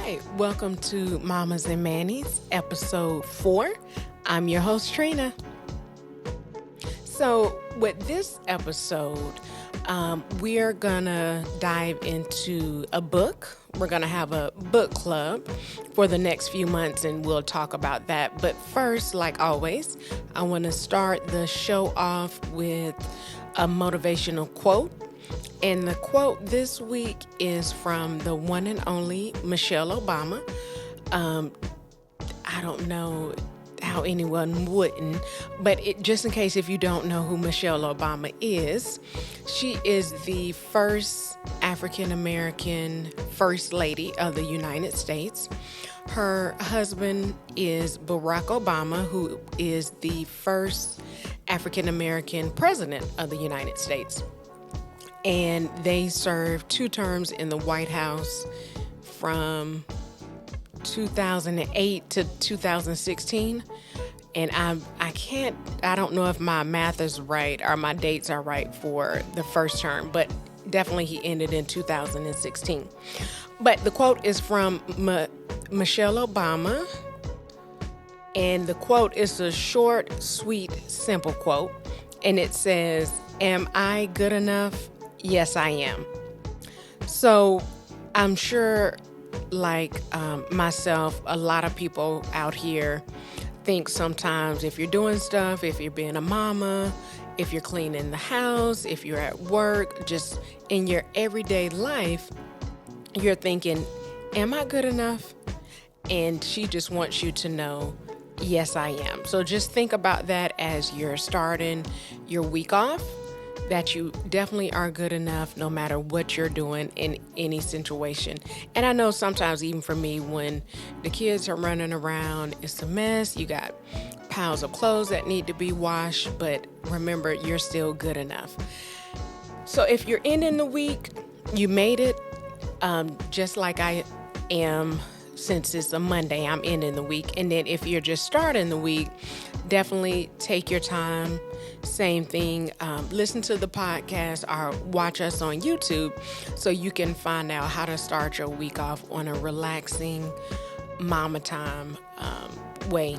Hi, welcome to Mommas and Mannies, episode 4. I'm your host, Trina. So, with this episode, we are going to dive into a book. We're going to have a book club for the next few months, and we'll talk about that. But first, like always, I want to start the show off with a motivational quote. And the quote this week is from the one and only Michelle Obama. I don't know how anyone wouldn't, but just in case if you don't know who Michelle Obama is, she is the first African-American First Lady of the United States. Her husband is Barack Obama, who is the first African-American president of the United States. And they served 2 terms in the White House from 2008 to 2016. And I don't know if my math is right or my dates are right for the first term, but definitely he ended in 2016. But the quote is from Michelle Obama. And the quote is a short, sweet, simple quote. And it says, "Am I good enough? Yes, I am." So I'm sure, like myself, a lot of people out here think sometimes if you're doing stuff, if you're being a mama, if you're cleaning the house, if you're at work, just in your everyday life, you're thinking, am I good enough? And she just wants you to know, yes, I am. So just think about that as you're starting your week off, that you definitely are good enough no matter what you're doing in any situation. And I know sometimes even for me, when the kids are running around, it's a mess. You got piles of clothes that need to be washed, but remember, you're still good enough. So if you're ending the week, you made it, just like I am. Since it's a Monday, I'm ending the week. And then if you're just starting the week, definitely take your time. Same thing, listen to the podcast or watch us on YouTube so you can find out how to start your week off on a relaxing mama time way.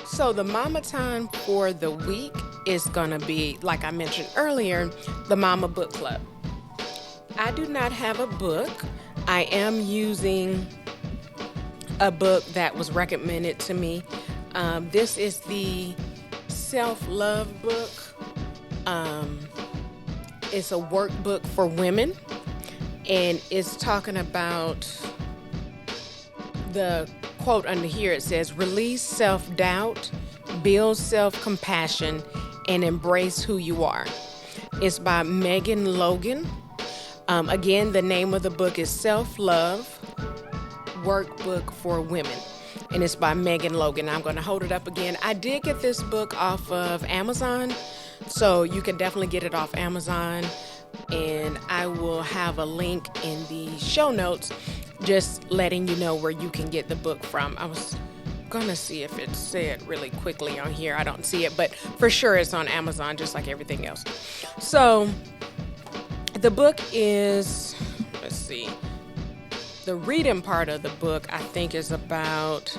So the mama time for the week is going to be, like I mentioned earlier, the Mama Book Club. I do not have a book. I am using a book that was recommended to me. This is the self-love book. It's a workbook for women, and it's talking about the quote under here. It says, "Release self-doubt, build self-compassion, and embrace who you are." It's by Megan Logan. Again, the name of the book is Self-Love Workbook for Women, and it's by Megan Logan. I'm going to hold it up again. I did get this book off of Amazon, so you can definitely get it off Amazon, and I will have a link in the show notes just letting you know where you can get the book from. I was going to see if it said really quickly on here. I don't see it, but for sure it's on Amazon just like everything else. So the book is, let's see, the reading part of the book I think is about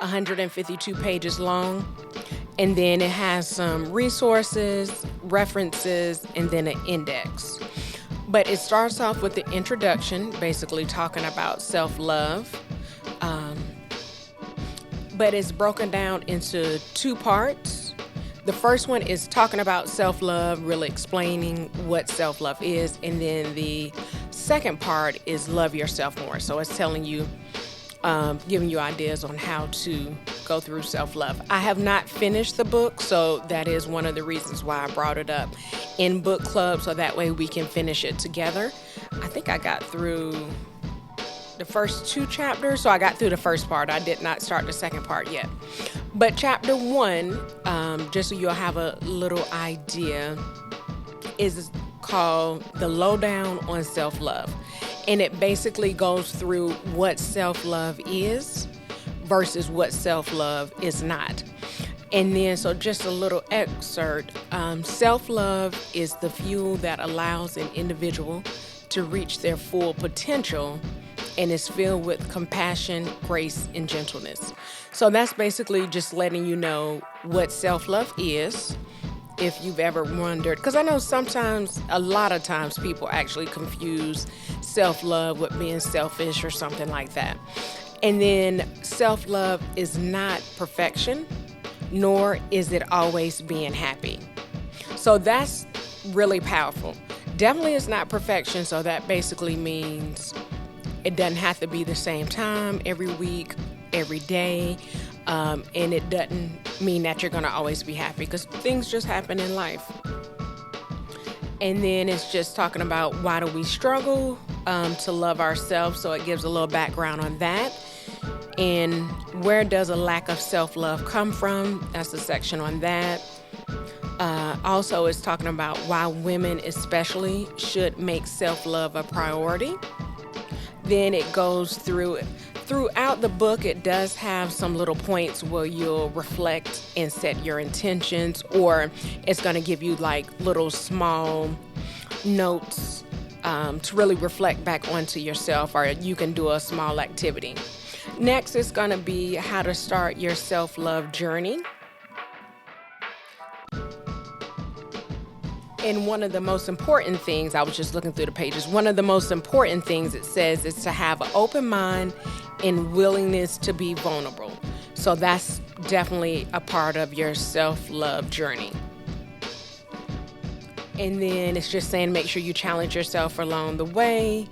152 pages long. And then it has some resources, references, and then an index. But it starts off with the introduction, basically talking about self-love. But it's broken down into 2 parts. The first one is talking about self-love, really explaining what self-love is. And then the second part is love yourself more. So it's telling you, giving you ideas on how to go through self-love. I have not finished the book, so that is one of the reasons why I brought it up in book club, so that way we can finish it together. I think I got through the first 2 chapters, so I got through the first part. I did not start the second part yet. But chapter 1, just so you'll have a little idea, is called The Lowdown on Self-Love. And it basically goes through what self-love is versus what self-love is not. And then, so just a little excerpt. Self-love is the fuel that allows an individual to reach their full potential and is filled with compassion, grace, and gentleness. So that's basically just letting you know what self-love is. If you've ever wondered, because I know sometimes, a lot of times, people actually confuse self-love with being selfish or something like that. And then self-love is not perfection, nor is it always being happy. So that's really powerful. Definitely it's not perfection, so that basically means it doesn't have to be the same time every week, every day, and it doesn't mean that you're going to always be happy, because things just happen in life. And then it's just talking about why do we struggle to love ourselves, so it gives a little background on that. And where does a lack of self-love come from? That's the section on that. Also, it's talking about why women especially should make self-love a priority. Then it goes throughout the book. It does have some little points where you'll reflect and set your intentions, or it's going to give you like little small notes to really reflect back onto yourself, or you can do a small activity. Next is going to be how to start your self-love journey. And one of the most important things, I was just looking through the pages, one of the most important things it says is to have an open mind and willingness to be vulnerable. So that's definitely a part of your self-love journey. And then it's just saying make sure you challenge yourself along the way.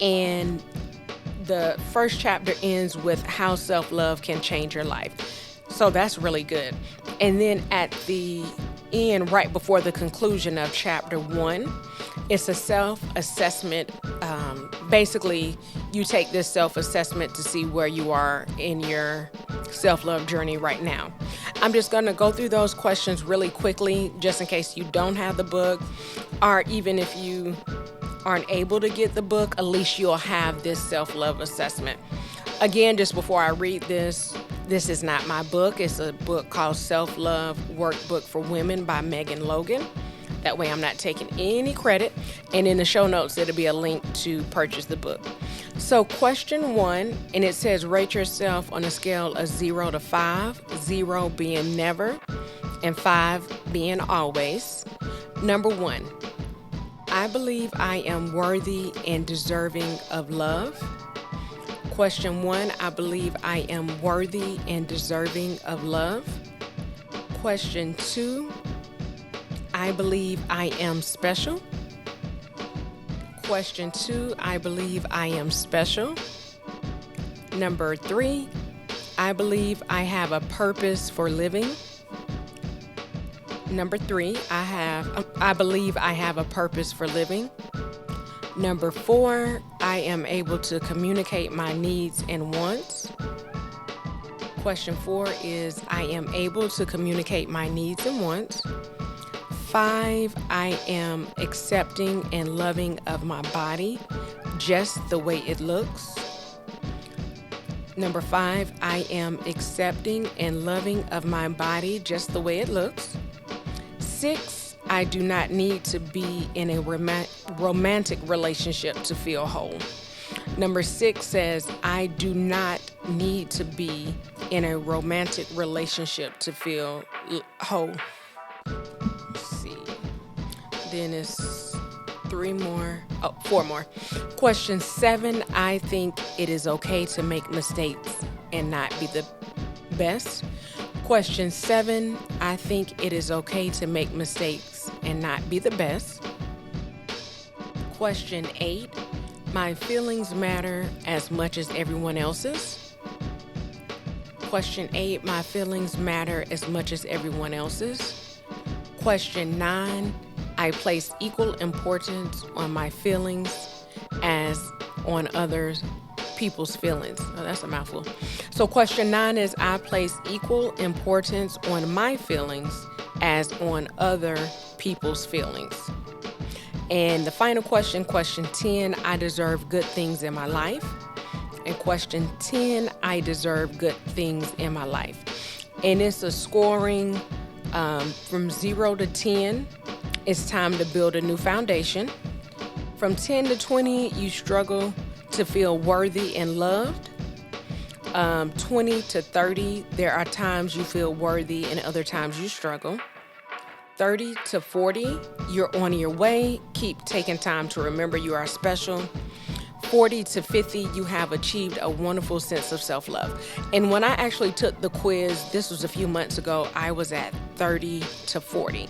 And the first chapter ends with how self-love can change your life. So that's really good. And then at the end, right before the conclusion of chapter 1, it's a self-assessment. Basically, you take this self-assessment to see where you are in your self-love journey right now. I'm just going to go through those questions really quickly, just in case you don't have the book, or even if you aren't able to get the book, at least you'll have this self-love assessment. Again, just before I read this is not my book. It's a book called Self-Love Workbook for Women by Megan Logan. That way I'm not taking any credit. And in the show notes, it'll be a link to purchase the book. So question 1, and it says rate yourself on a scale of 0 to 5, 0 being never and 5 being always. Number 1, I believe I am worthy and deserving of love. Question 1, I believe I am worthy and deserving of love. Question 2, I believe I am special. Question 2, I believe I am special. Number 3, I believe I have a purpose for living. Number 3, I believe I have a purpose for living. Number 4, I am able to communicate my needs and wants. Question 4 is I am able to communicate my needs and wants. 5, I am accepting and loving of my body just the way it looks. Number 5, I am accepting and loving of my body just the way it looks. 6, I do not need to be in a romantic relationship to feel whole. Number 6 says, I do not need to be in a romantic relationship to feel whole. Let's see. Then it's 4 more. Question 7, I think it is okay to make mistakes and not be the best. Question 7, I think it is okay to make mistakes and not be the best. Question 8, my feelings matter as much as everyone else's. Question 8, my feelings matter as much as everyone else's. Question 9, I place equal importance on my feelings as on others people's feelings. Oh, that's a mouthful. So question 9 is I place equal importance on my feelings as on other people's feelings. And the final question 10, I deserve good things in my life. And question 10, I deserve good things in my life. And it's a scoring from 0 to 10. It's time to build a new foundation. From 10 to 20, you struggle to feel worthy and loved. 20 to 30, there are times you feel worthy and other times you struggle. 30 to 40, you're on your way. Keep taking time to remember you are special. 40 to 50, you have achieved a wonderful sense of self-love. And when I actually took the quiz, this was a few months ago, I was at 30 to 40.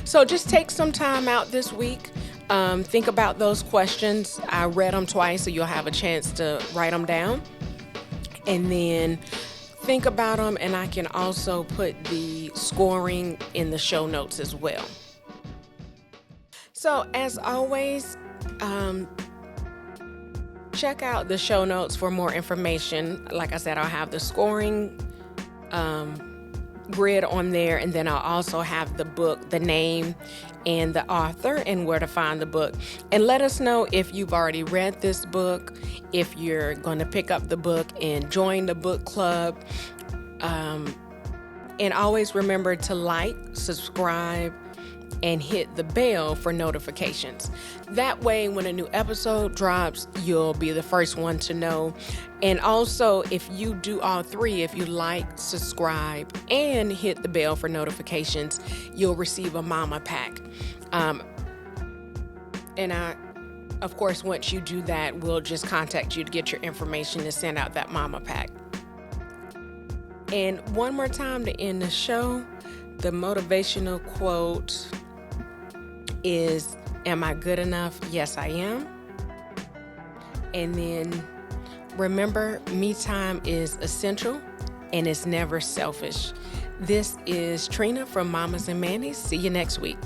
So just take some time out this week. Think about those questions. I read them twice, so you'll have a chance to write them down. And then think about them, and I can also put the scoring in the show notes as well. So as always, check out the show notes for more information. Like I said, I'll have the scoring grid on there, and then I'll also have the book, the name, and the author, and where to find the book. And let us know if you've already read this book, if you're going to pick up the book and join the book club. And always remember to like, subscribe, and hit the bell for notifications. That way, when a new episode drops, you'll be the first one to know. And also, if you do all three, if you like, subscribe, and hit the bell for notifications, you'll receive a Momma pack. Of course, once you do that, we'll just contact you to get your information to send out that Momma pack. And one more time to end the show, the motivational quote is, am I good enough? Yes, I am. And then remember, me time is essential and it's never selfish. This is Trina from Mommas and Manny's. See you next week.